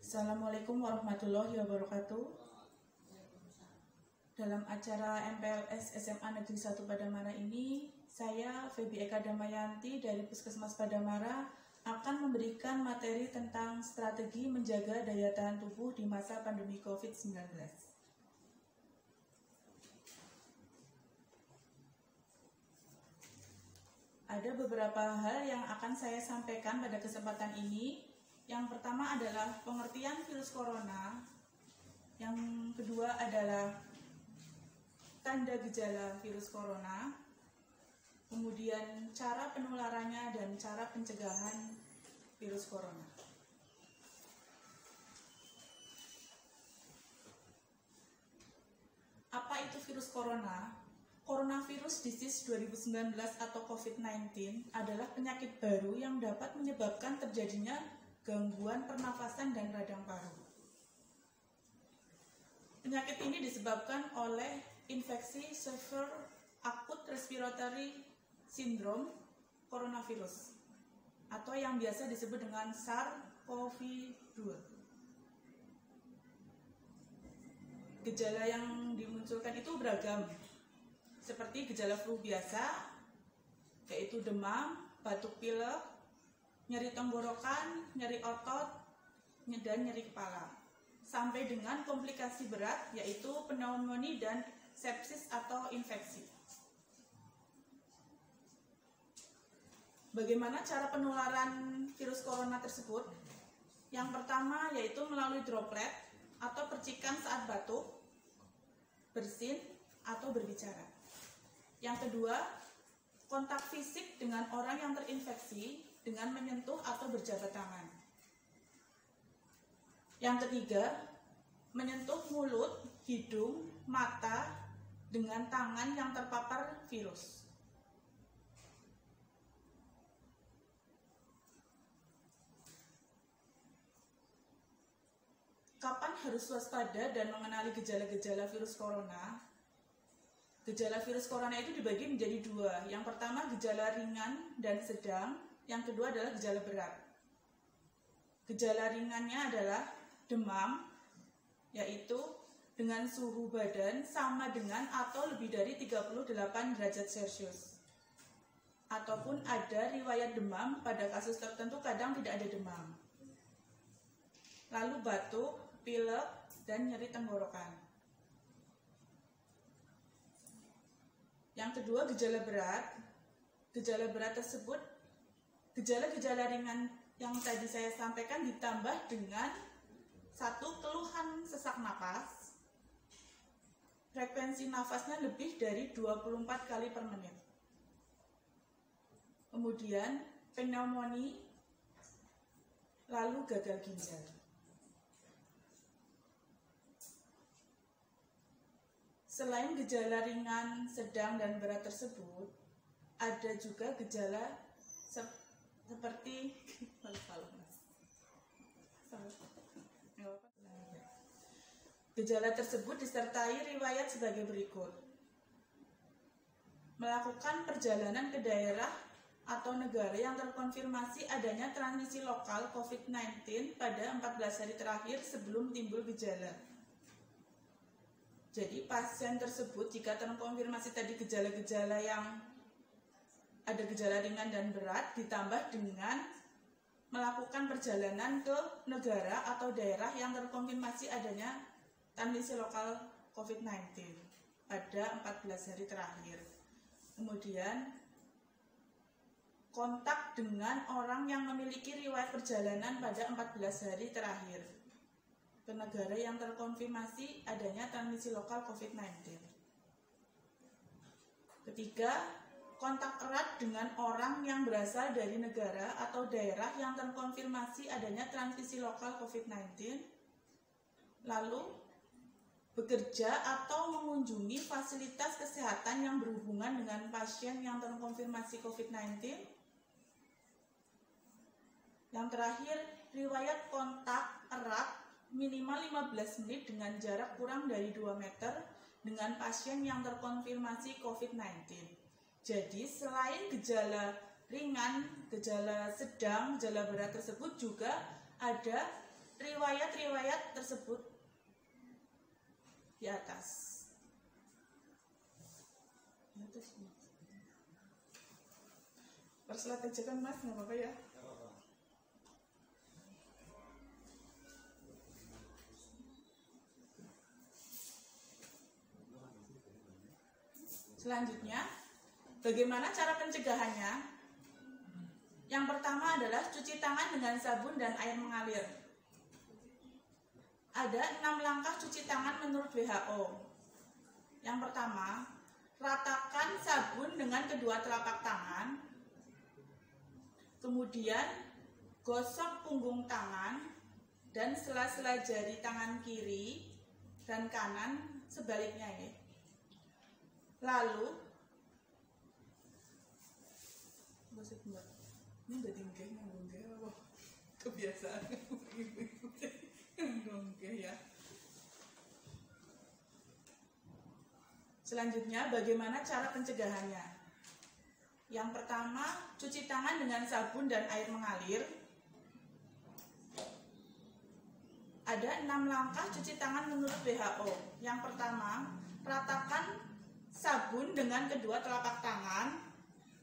Assalamualaikum warahmatullahi wabarakatuh. Dalam acara MPLS SMA Negeri 1 Padamara ini, saya Febi Eka Damayanti dari Puskesmas Padamara akan memberikan materi tentang strategi menjaga daya tahan tubuh di masa pandemi COVID-19. Ada beberapa hal yang akan saya sampaikan pada kesempatan ini. Yang pertama adalah pengertian virus corona. Yang kedua adalah tanda gejala virus corona. Kemudian cara penularannya dan cara pencegahan virus corona. Apa itu virus corona? Coronavirus Disease 2019 atau COVID-19 adalah penyakit baru yang dapat menyebabkan terjadinya gangguan pernafasan dan radang paru. Penyakit ini disebabkan oleh infeksi Severe Acute Respiratory Syndrome coronavirus atau yang biasa disebut dengan SARS-CoV-2. Gejala yang dimunculkan itu beragam, seperti gejala flu biasa, yaitu demam, batuk pilek, nyeri tenggorokan, nyeri otot, dan nyeri kepala. Sampai dengan komplikasi berat, yaitu pneumonia dan sepsis atau infeksi. Bagaimana cara penularan virus corona tersebut? Yang pertama yaitu melalui droplet atau percikan saat batuk, bersin, atau berbicara. Yang kedua, kontak fisik dengan orang yang terinfeksi dengan menyentuh atau berjabat tangan. Yang ketiga, menyentuh mulut, hidung, mata dengan tangan yang terpapar virus. Kapan harus waspada dan mengenali gejala-gejala virus corona? Gejala virus corona itu dibagi menjadi dua. Yang pertama gejala ringan dan sedang. Yang kedua adalah gejala berat. Gejala ringannya adalah demam, yaitu dengan suhu badan sama dengan atau lebih dari 38 derajat Celcius. Ataupun ada riwayat demam, pada kasus tertentu kadang tidak ada demam. Lalu batuk, pilek, dan nyeri tenggorokan. Yang kedua gejala berat. Gejala berat tersebut, gejala-gejala ringan yang tadi saya sampaikan ditambah dengan satu keluhan sesak napas, frekuensi nafasnya lebih dari 24 kali per menit. Kemudian pneumonia, lalu gagal ginjal. Selain gejala ringan, sedang, dan berat tersebut, ada juga gejala seperti gejala tersebut disertai riwayat sebagai berikut. Melakukan perjalanan ke daerah atau negara yang terkonfirmasi adanya transmisi lokal COVID-19 pada 14 hari terakhir sebelum timbul gejala. Jadi pasien tersebut jika terkonfirmasi tadi gejala-gejala yang ada gejala ringan dan berat ditambah dengan melakukan perjalanan ke negara atau daerah yang terkonfirmasi adanya transmisi lokal COVID-19 pada 14 hari terakhir. Kemudian kontak dengan orang yang memiliki riwayat perjalanan pada 14 hari terakhir ke negara yang terkonfirmasi adanya transmisi lokal COVID-19. Ketiga, kontak erat dengan orang yang berasal dari negara atau daerah yang terkonfirmasi adanya transmisi lokal COVID-19, lalu bekerja atau mengunjungi fasilitas kesehatan yang berhubungan dengan pasien yang terkonfirmasi COVID-19. Yang terakhir, riwayat kontak erat minimal 15 menit dengan jarak kurang dari 2 meter dengan pasien yang terkonfirmasi COVID-19. Jadi selain gejala ringan, gejala sedang, gejala berat tersebut juga ada riwayat-riwayat tersebut di atas. Perslat aja kan Mas, nggak apa-apa ya. Selanjutnya, bagaimana cara pencegahannya? Yang pertama adalah cuci tangan dengan sabun dan air mengalir. Ada 6 langkah cuci tangan menurut WHO. Yang pertama, ratakan sabun dengan kedua telapak tangan. Kemudian, gosok punggung tangan dan sela-sela jari tangan kiri dan kanan sebaliknya ya. Lalu, ini udah tinggi apa? Kebiasaan ya. Selanjutnya, bagaimana cara pencegahannya? Yang pertama, cuci tangan dengan sabun dan air mengalir. Ada 6 langkah cuci tangan menurut WHO. Yang pertama, ratakan sabun dengan kedua telapak tangan.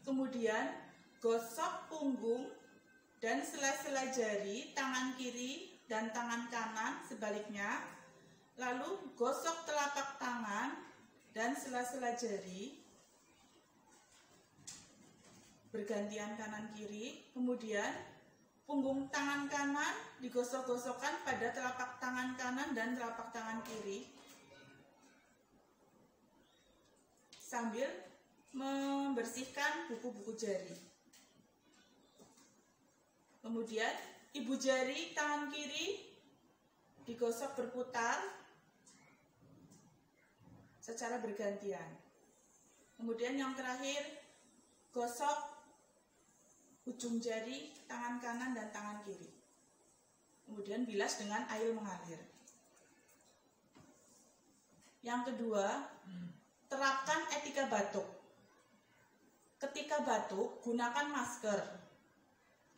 Kemudian, gosok punggung dan sela-sela jari tangan kiri dan tangan kanan sebaliknya. Lalu, gosok telapak tangan dan sela-sela jari bergantian kanan kiri. Kemudian punggung tangan kanan digosok-gosokkan pada telapak tangan kanan dan telapak tangan kiri sambil membersihkan buku-buku jari. Kemudian ibu jari tangan kiri digosok berputar secara bergantian. Kemudian yang terakhir, gosok ujung jari tangan kanan dan tangan kiri. Kemudian bilas dengan air mengalir. Yang kedua, terapkan etika batuk. Ketika batuk, gunakan masker.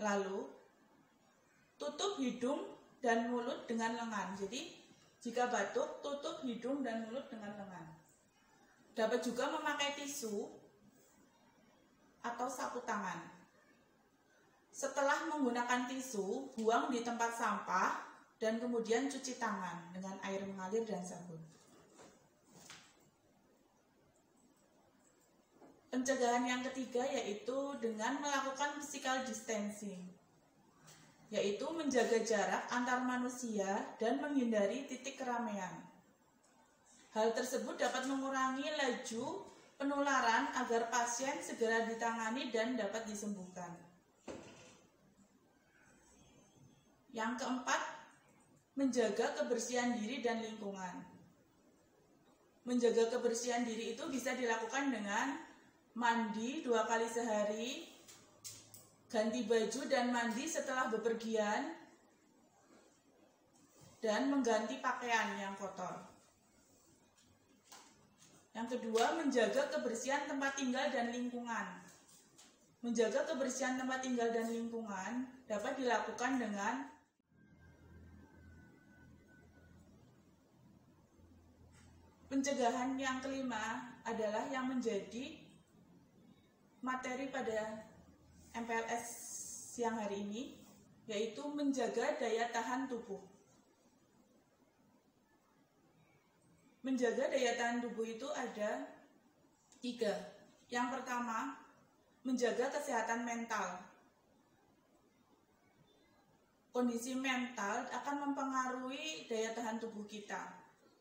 Lalu, tutup hidung dan mulut dengan lengan. Jadi, jika batuk, tutup hidung dan mulut dengan lengan. Dapat juga memakai tisu atau sapu tangan. Setelah menggunakan tisu, buang di tempat sampah dan kemudian cuci tangan dengan air mengalir dan sabun. Pencegahan yang ketiga yaitu dengan melakukan physical distancing, yaitu menjaga jarak antar manusia dan menghindari titik keramaian. Hal tersebut dapat mengurangi laju penularan agar pasien segera ditangani dan dapat disembuhkan. Yang keempat, menjaga kebersihan diri dan lingkungan. Menjaga kebersihan diri itu bisa dilakukan dengan mandi 2 kali sehari, ganti baju dan mandi setelah bepergian, dan mengganti pakaian yang kotor. Yang kedua, menjaga kebersihan tempat tinggal dan lingkungan. Menjaga kebersihan tempat tinggal dan lingkungan dapat dilakukan dengan pencegahan yang kelima adalah yang menjadi materi pada MPLS siang hari ini, yaitu menjaga daya tahan tubuh. Menjaga daya tahan tubuh itu ada 3. Yang pertama, menjaga kesehatan mental. Kondisi mental akan mempengaruhi daya tahan tubuh kita.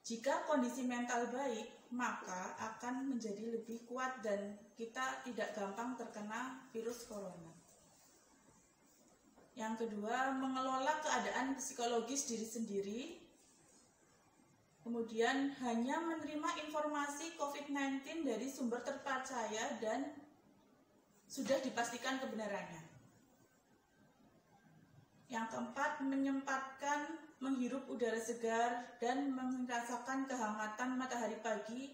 Jika kondisi mental baik, maka akan menjadi lebih kuat dan kita tidak gampang terkena virus corona. Yang kedua, mengelola keadaan psikologis diri sendiri. Kemudian hanya menerima informasi COVID-19 dari sumber terpercaya dan sudah dipastikan kebenarannya. Yang keempat, menyempatkan menghirup udara segar dan merasakan kehangatan matahari pagi.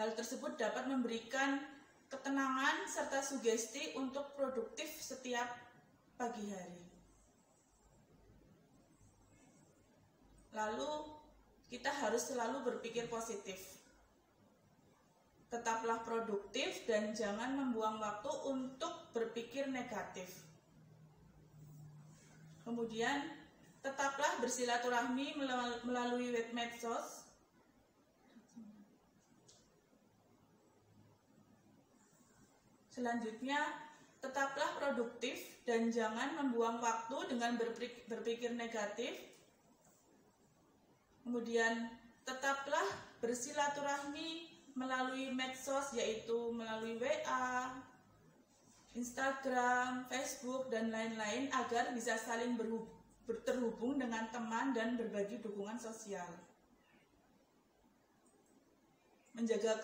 Hal tersebut dapat memberikan ketenangan serta sugesti untuk produktif setiap pagi hari. Lalu kita harus selalu berpikir positif. Tetaplah produktif dan jangan membuang waktu untuk berpikir negatif. Kemudian, tetaplah bersilaturahmi melalui web medsos. Selanjutnya, tetaplah produktif dan jangan membuang waktu dengan berpikir negatif. Kemudian, tetaplah bersilaturahmi melalui medsos, yaitu melalui WA, Instagram, Facebook, dan lain-lain agar bisa saling terhubung dengan teman dan berbagi dukungan sosial. Menjaga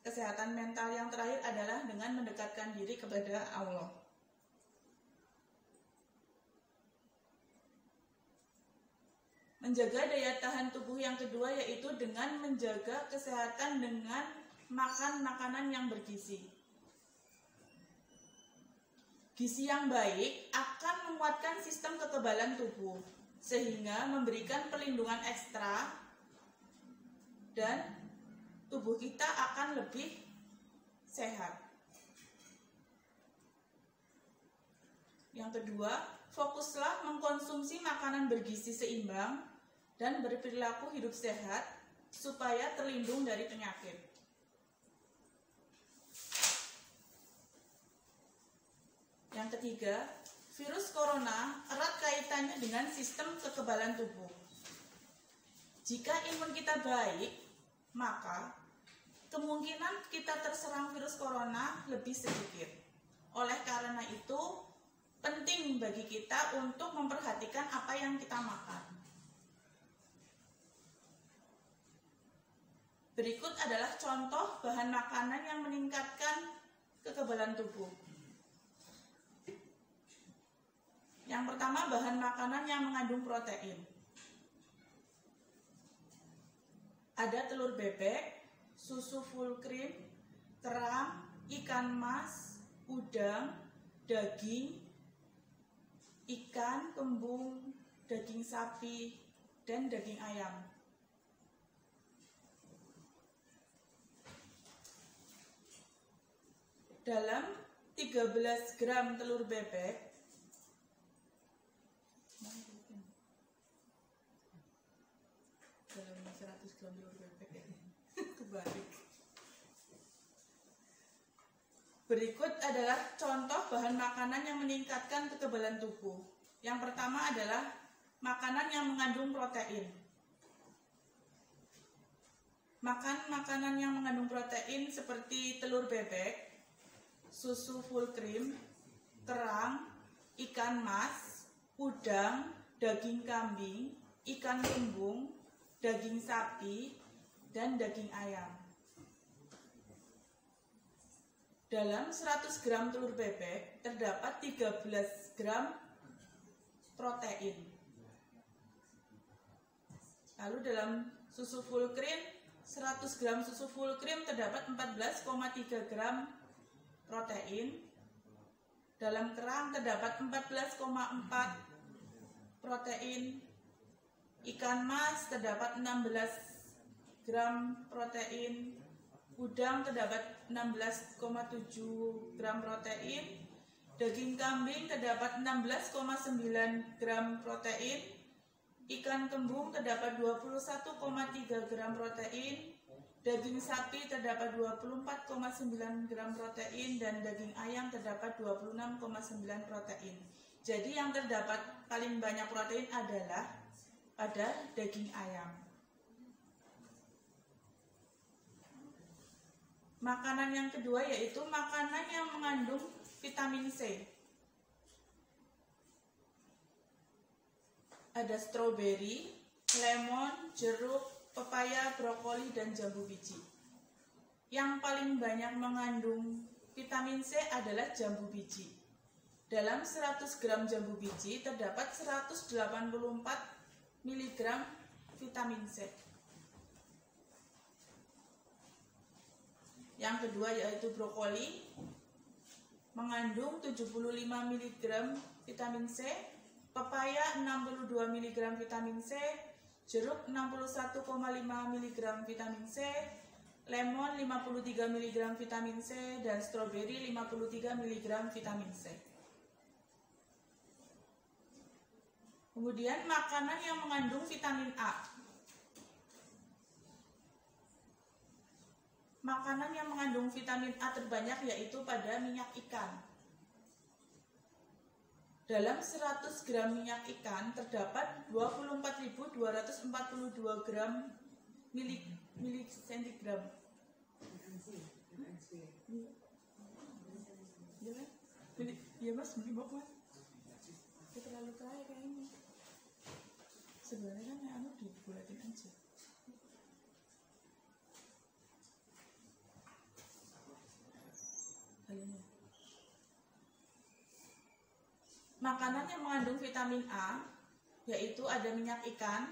kesehatan mental yang terakhir adalah dengan mendekatkan diri kepada Allah. Menjaga daya tahan tubuh yang kedua yaitu dengan menjaga kesehatan dengan makan makanan yang bergizi. Gizi yang baik akan menguatkan sistem kekebalan tubuh sehingga memberikan perlindungan ekstra dan tubuh kita akan lebih sehat. Yang kedua, fokuslah mengkonsumsi makanan bergizi seimbang dan berperilaku hidup sehat supaya terlindung dari penyakit. Yang ketiga, virus corona erat kaitannya dengan sistem kekebalan tubuh. Jika imun kita baik, maka kemungkinan kita terserang virus corona lebih sedikit. Oleh karena itu, penting bagi kita untuk memperhatikan apa yang kita makan. Berikut adalah contoh bahan makanan yang meningkatkan kekebalan tubuh. Yang pertama, bahan makanan yang mengandung protein. Ada telur bebek, susu full cream, kerang, ikan mas, udang, daging, ikan, kembung, daging sapi, dan daging ayam. Dalam 13 gram telur bebek, dalam 100 gram telur bebek ya, kebalik. Berikut adalah contoh bahan makanan yang meningkatkan kekebalan tubuh. Yang pertama adalah makanan yang mengandung protein. Makan makanan yang mengandung protein seperti telur bebek, susu full cream, kerang, ikan mas, udang, daging kambing, ikan kembung, daging sapi, dan daging ayam. Dalam 100 gram telur bebek terdapat 13 gram protein. Lalu dalam susu full cream, 100 gram susu full cream terdapat 14,3 gram protein. Dalam kerang terdapat 14,4 protein. Ikan mas terdapat 16 gram protein. Udang terdapat 16,7 gram protein. Daging kambing terdapat 16,9 gram protein. Ikan kembung terdapat 21,3 gram protein. Daging sapi terdapat 24,9 gram protein dan daging ayam terdapat 26,9 protein. Jadi yang terdapat paling banyak protein adalah pada daging ayam. Makanan yang kedua yaitu makanan yang mengandung vitamin C. Ada stroberi, lemon, jeruk, pepaya, brokoli, dan jambu biji. Yang paling banyak mengandung vitamin C adalah jambu biji. Dalam 100 gram jambu biji terdapat 184 mg vitamin C. Yang kedua yaitu brokoli, mengandung 75 mg vitamin C, pepaya 62 mg vitamin C, jeruk 61,5 mg vitamin C, lemon 53 mg vitamin C, dan stroberi 53 mg vitamin C. Kemudian makanan yang mengandung vitamin A. Makanan yang mengandung vitamin A terbanyak yaitu pada minyak ikan. Dalam 100 gram minyak ikan terdapat 24.242 gram milisentigram. Iya mas, mas. Terlalu kaya kayaknya. Sebenarnya kan yang dibulatin aja. Makanan yang mengandung vitamin A yaitu ada minyak ikan,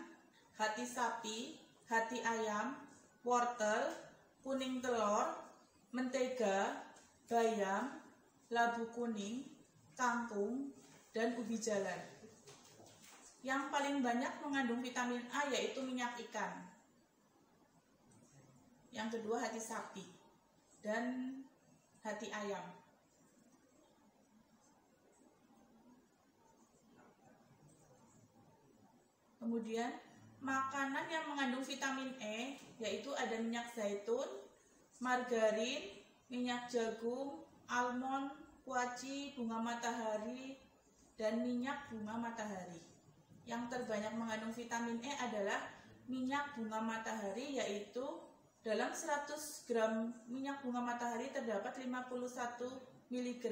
hati sapi, hati ayam, wortel, kuning telur, mentega, bayam, labu kuning, kangkung, dan ubi jalar. Yang paling banyak mengandung vitamin A yaitu minyak ikan. Yang kedua hati sapi dan hati ayam. Kemudian makanan yang mengandung vitamin E yaitu ada minyak zaitun, margarin, minyak jagung, almond, kuaci, bunga matahari, dan minyak bunga matahari. Yang terbanyak mengandung vitamin E adalah minyak bunga matahari, yaitu dalam 100 gram minyak bunga matahari terdapat 51 mg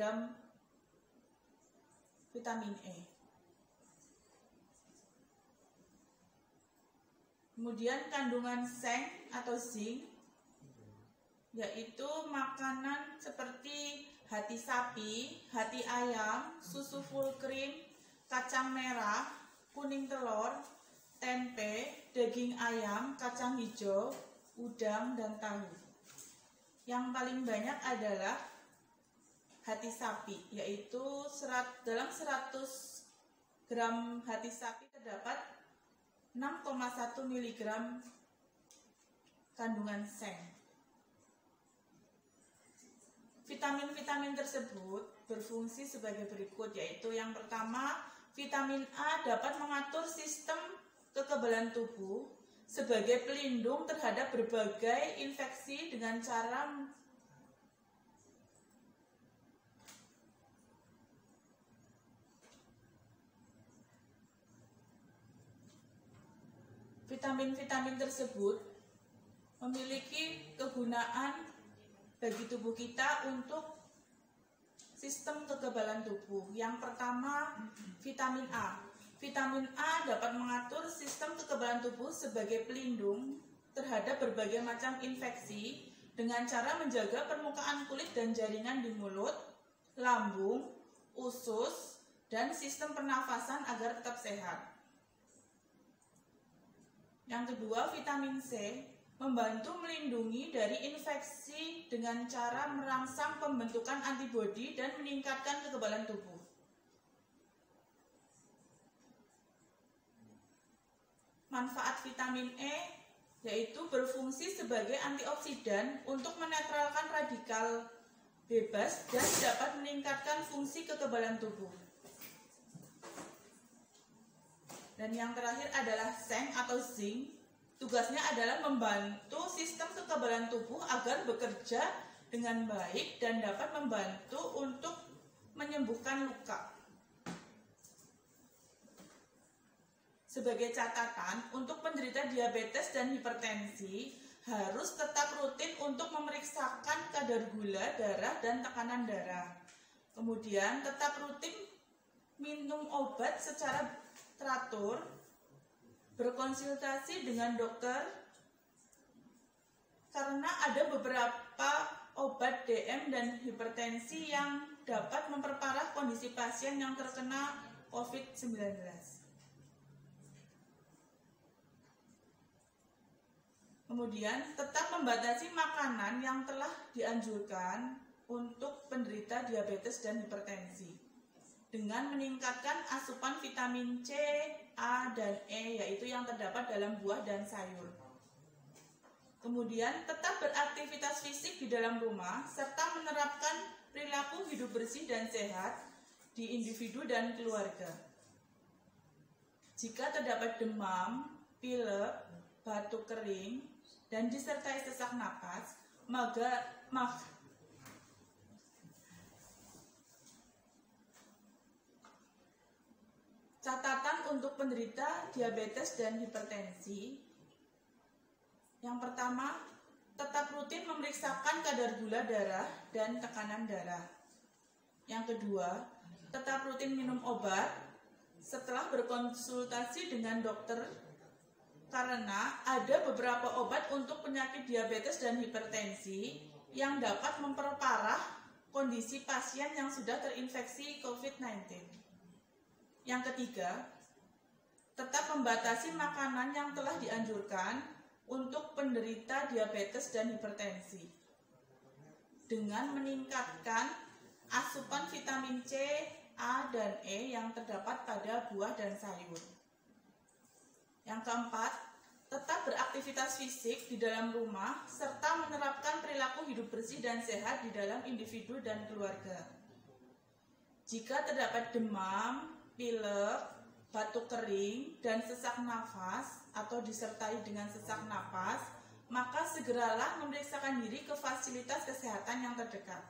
vitamin E. Kemudian kandungan seng atau zinc, yaitu makanan seperti hati sapi, hati ayam, susu full cream, kacang merah, kuning telur, tempe, daging ayam, kacang hijau, udang, dan tahu. Yang paling banyak adalah hati sapi, yaitu dalam 100 gram hati sapi terdapat 6,1 mg kandungan seng. Vitamin-vitamin tersebut berfungsi sebagai berikut, yaitu yang pertama, vitamin A dapat mengatur sistem kekebalan tubuh sebagai pelindung terhadap berbagai infeksi dengan cara vitamin-vitamin tersebut memiliki kegunaan bagi tubuh kita untuk sistem kekebalan tubuh. Yang pertama, vitamin A. Vitamin A dapat mengatur sistem kekebalan tubuh sebagai pelindung terhadap berbagai macam infeksi dengan cara menjaga permukaan kulit dan jaringan di mulut, lambung, usus, dan sistem pernafasan agar tetap sehat. Yang kedua, vitamin C membantu melindungi dari infeksi dengan cara merangsang pembentukan antibodi dan meningkatkan kekebalan tubuh. Manfaat vitamin E yaitu berfungsi sebagai antioksidan untuk menetralkan radikal bebas dan dapat meningkatkan fungsi kekebalan tubuh. Dan yang terakhir adalah seng atau zinc. Tugasnya adalah membantu sistem kekebalan tubuh agar bekerja dengan baik dan dapat membantu untuk menyembuhkan luka. Sebagai catatan, untuk penderita diabetes dan hipertensi harus tetap rutin untuk memeriksakan kadar gula darah dan tekanan darah. Kemudian tetap rutin minum obat secara teratur, berkonsultasi dengan dokter, karena ada beberapa obat DM dan hipertensi yang dapat memperparah kondisi pasien yang terkena COVID-19. Kemudian tetap membatasi makanan yang telah dianjurkan untuk penderita diabetes dan hipertensi dengan meningkatkan asupan vitamin C, A, A dan E, yaitu yang terdapat dalam buah dan sayur. Kemudian tetap beraktivitas fisik di dalam rumah serta menerapkan perilaku hidup bersih dan sehat di individu dan keluarga. Jika terdapat demam, pilek, batuk kering, dan disertai sesak napas, maka catatan untuk penderita diabetes dan hipertensi. Yang pertama, tetap rutin memeriksakan kadar gula darah dan tekanan darah. Yang kedua, tetap rutin minum obat setelah berkonsultasi dengan dokter, karena ada beberapa obat untuk penyakit diabetes dan hipertensi yang dapat memperparah kondisi pasien yang sudah terinfeksi COVID-19. Yang ketiga, tetap membatasi makanan yang telah dianjurkan untuk penderita diabetes dan hipertensi dengan meningkatkan asupan vitamin C, A, dan E yang terdapat pada buah dan sayur. Yang keempat, tetap beraktivitas fisik di dalam rumah serta menerapkan perilaku hidup bersih dan sehat di dalam individu dan keluarga. Jika terdapat demam, pilek, batuk kering, dan sesak nafas atau disertai dengan sesak napas, maka segeralah memeriksakan diri ke fasilitas kesehatan yang terdekat.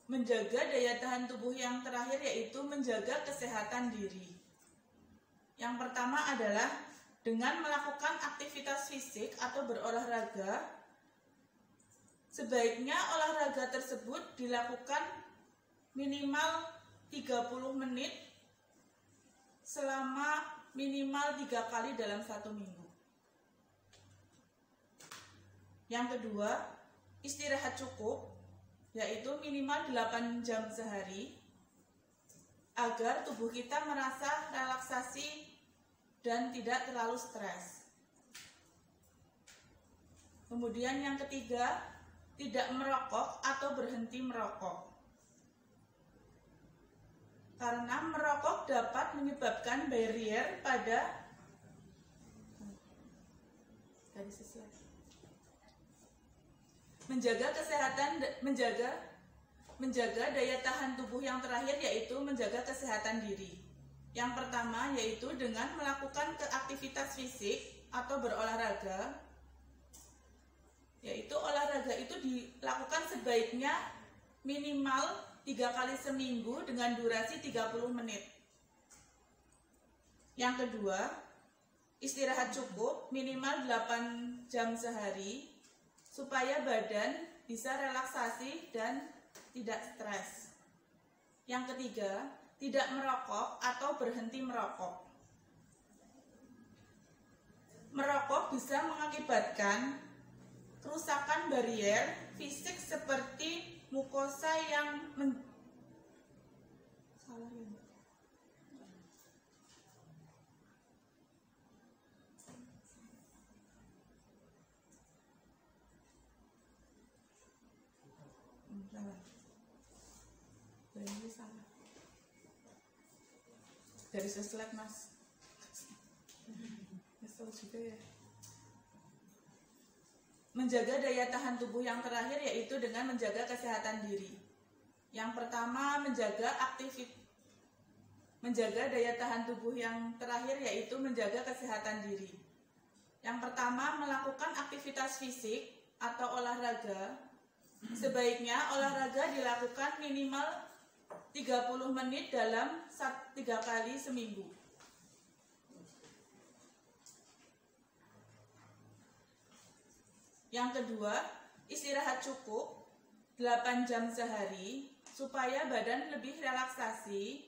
Menjaga daya tahan tubuh yang terakhir yaitu menjaga kesehatan diri. Yang pertama adalah dengan melakukan aktivitas fisik atau berolahraga. Sebaiknya olahraga tersebut dilakukan minimal 30 menit selama minimal 3 kali dalam 1 minggu. Yang kedua, istirahat cukup, yaitu minimal 8 jam sehari, agar tubuh kita merasa relaksasi dan tidak terlalu stres. Kemudian yang ketiga, tidak merokok atau berhenti merokok. Karena merokok dapat menyebabkan barrier pada menjaga kesehatan, menjaga daya tahan tubuh yang terakhir yaitu menjaga kesehatan diri. Yang pertama yaitu dengan melakukan aktivitas fisik atau berolahraga. Yaitu olahraga itu dilakukan sebaiknya minimal 3 kali seminggu dengan durasi 30 menit. Yang kedua, istirahat cukup minimal 8 jam sehari supaya badan bisa relaksasi dan tidak stres. Yang ketiga, tidak merokok atau berhenti merokok. Merokok bisa mengakibatkan kerusakan barier fisik seperti mukosa yang dari slide mas, nyesel juga ya. Menjaga daya tahan tubuh yang terakhir yaitu dengan menjaga kesehatan diri. Yang pertama, menjaga daya tahan tubuh yang terakhir yaitu menjaga kesehatan diri. Yang pertama, melakukan aktivitas fisik atau olahraga. Sebaiknya olahraga dilakukan minimal 30 menit dalam 3 kali seminggu. Yang kedua, istirahat cukup 8 jam sehari supaya badan lebih relaksasi.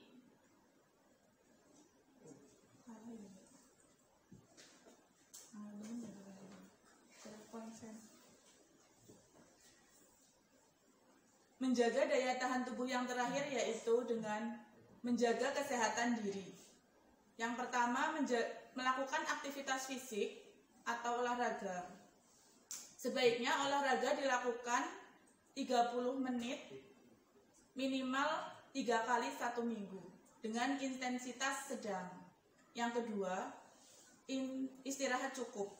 Menjaga daya tahan tubuh yang terakhir yaitu dengan menjaga kesehatan diri. Yang pertama, melakukan aktivitas fisik atau olahraga. Sebaiknya olahraga dilakukan 30 menit minimal 3 kali 1 minggu dengan intensitas sedang. Yang kedua, istirahat cukup.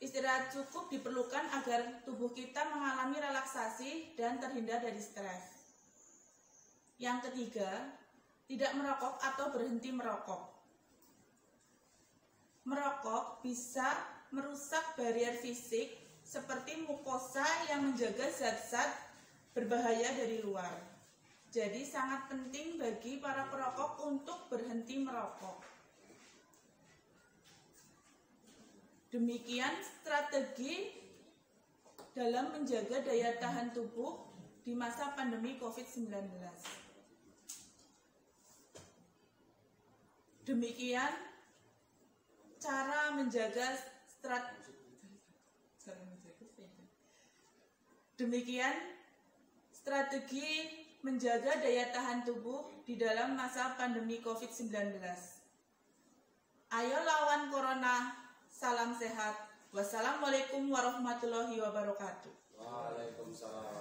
Istirahat cukup diperlukan agar tubuh kita mengalami relaksasi dan terhindar dari stres. Yang ketiga, tidak merokok atau berhenti merokok. Merokok bisa merusak barier fisik seperti mukosa yang menjaga zat-zat berbahaya dari luar. Jadi sangat penting bagi para perokok untuk berhenti merokok. Demikian strategi dalam menjaga daya tahan tubuh di masa pandemi COVID-19. Demikian cara menjaga strategi menjaga daya tahan tubuh di dalam masa pandemi COVID-19. Ayo lawan corona, salam sehat. Wassalamualaikum warahmatullahi wabarakatuh. Waalaikumsalam.